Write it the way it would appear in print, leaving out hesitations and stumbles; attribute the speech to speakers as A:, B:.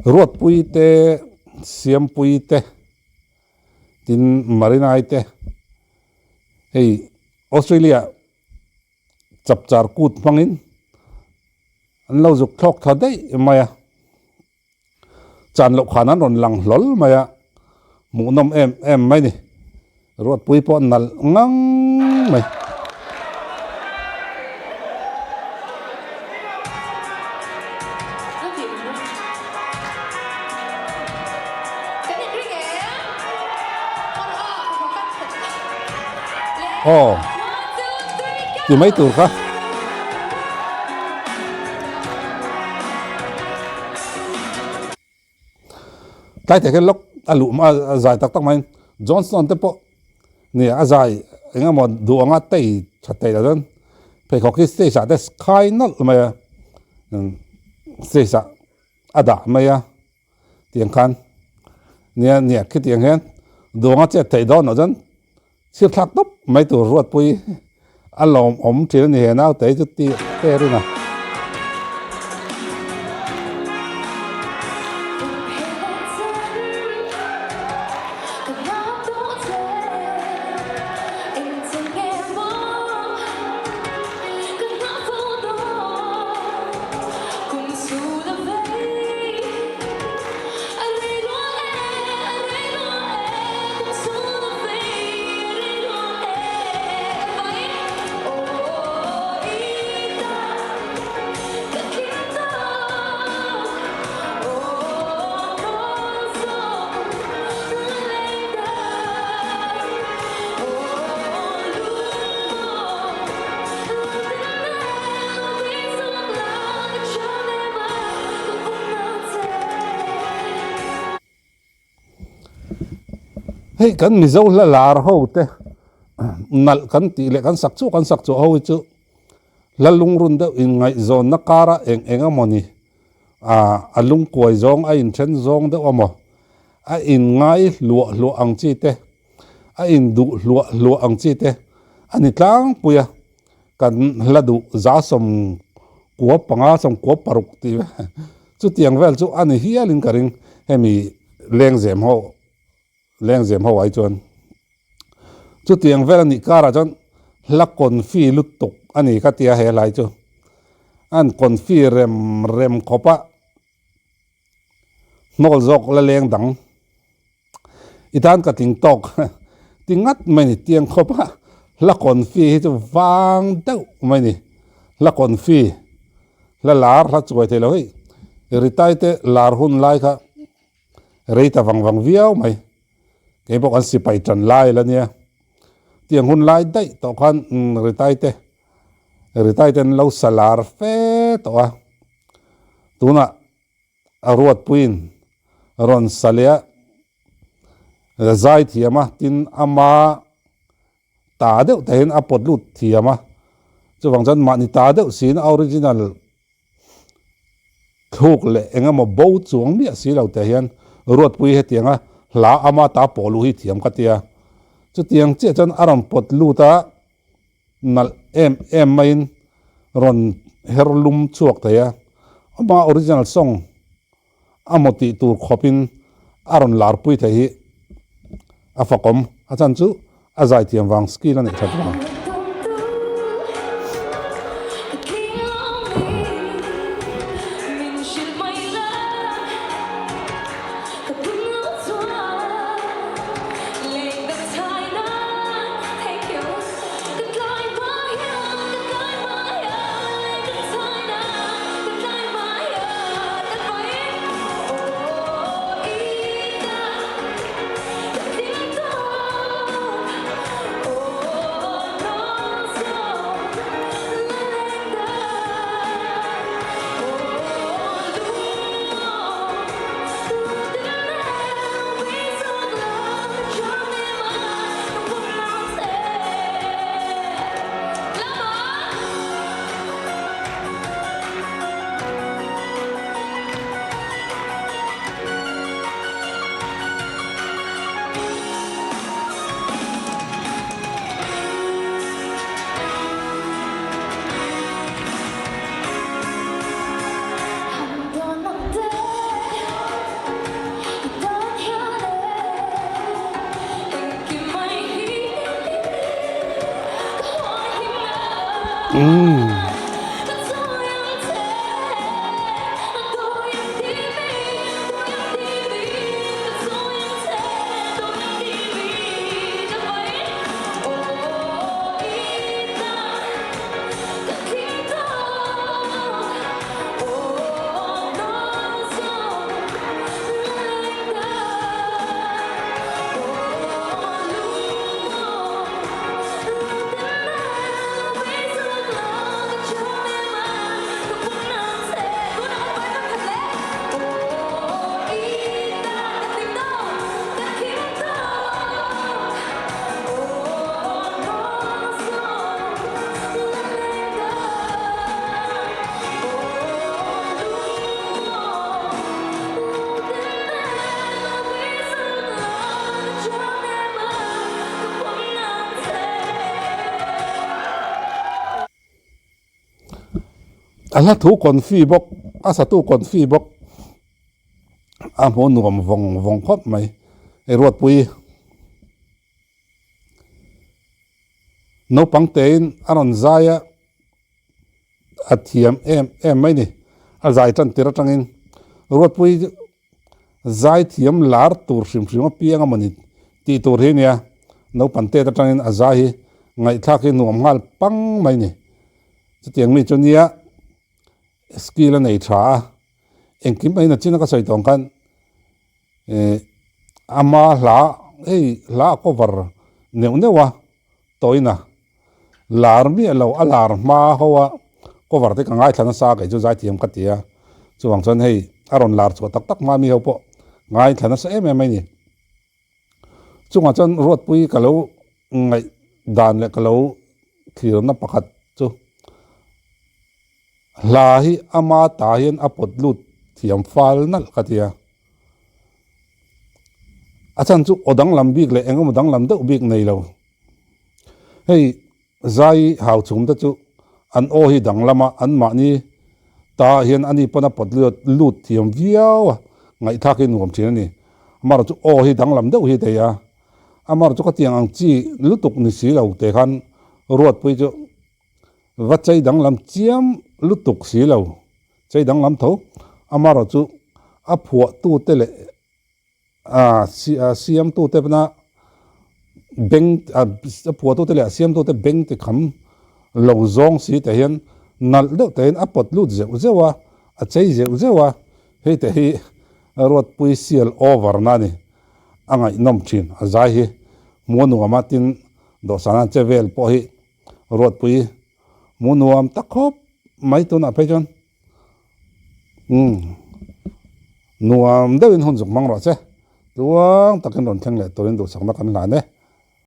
A: Ruatpuii te Siampui te tin Marinai te hey Australia Chapchar kut mangin an lo zuk thok tha dei maya chan lo khanan ron lang hlol maya mu nom em mai ni Ruatpuii po nal ngang mai thì mấy tuổi khác cái thế cái lúc lụm dài tắc tắc mai Johnson thế po nè dài anh em đùa ngã tay chặt tay là dân phải có cái xe sạ đấy sky nó mà xe sạ đã mà tiếng khan nè cái tiếng hen đùa ngã chặt tay đó nó dân siết thắt tóc mấy tuổi Ruatpuii anh lòng chỉ là nè nào tới chút tí thế rồi nè hey kan mizo la lar ho te nal kan ti le kan sak chu ho chu la lung run de in ngai zon na kara eng amoni a lung koi zong a in chen zong de omo a in ngai lu ang chi te a in du lu ang chi te ani tlang puya kan la du za som ko panga som ko paruk ti chu tiang vel chu ani hialin karing hemi leng zem ho ai chuan chu tiang vel ani kara chon la kon fi lut tuk ani ka tia he lai chu an kon fi rem khopa nol zok la leng dang itan ka ting tok tingat mai ni tiang khopa la kon fi chu wang deuh mai ni la kon fi la lar la chuai the lo hi ritai te lar hun lai kha reita wang viau mai cái bộ anh sĩ bảy trần lai là nha tiếng hun lai đấy tao khoan ritai tên lâu salar phê tao tu na Ruatpuii ron salia zai thì mà tin ama ta đeo tên apot lut thì mà cho vàng chân mà ni ta đeo xin original thuộc lệ anh em bầu chuông mi xí lâu thể hiện Ruatpuii hết tiếng la ama ta polu hi thiam katia chu tiang che chan aram pot lu ta nal em main ron herlum chuak ta ya ama original song amoti tur khopin aron lar pui the hi afakom achan chu azai tiam wang skill ani thatwa ala thu kon fi bok asa tu kon fi bok a mo nuam vong khop mai e Ruatpuii no pangtein aron zaya athiam em mai ni a zai tan tira tangin Ruatpuii zai thiam lar tur sim pianga mani ti tur hi nia no pante ta tangin a zai ngai thaki nuam ngal pang mai ni chutiang mi chunia skill nei tha engkim mai na china ka soi tong kan ama la cover neuwa toina lar mi lo alar ma howa cover te ka ngai thana sa ga ju zai thiam ka tia chuwang chon hei aron lar chu tak ma mi ho po ngai thana sa em mai ni chunga chon Ruatpuii ka lo ngai dan le ka lo thir na pakhat chu la hi ama ta hian apot lut thiam fal nal ka tia achan chu odang lam bik le engom odang lam deuh bik nei lo hei zai hau chum ta chu an o hi dang lama an ma ni ta hian ani pana pot lut thiam viawa ngai thaki nuam thin ani amar chu o hi dang lam deuh hi te ya amar chu ka tiang ang chi lutuk ni si lo te khan Ruatpuii chu va chei dang lam chiam lutuk si lo chei dang lam tho amar chu a phua tu te le siam tu te na beng phua tu te le siam tu te beng te kham lo zong si te hian nal deuh te a pot lut zewa a chei zewa hei te hi Ruatpuii sial over na ni angai nom thin a zai hi munuam atin do sana chevel po hi Ruatpuii munuam takhop mai tu na pejon nuam deuhin hun zuk mang ro che tuang takin ron thleng le torin du sakna kan la ne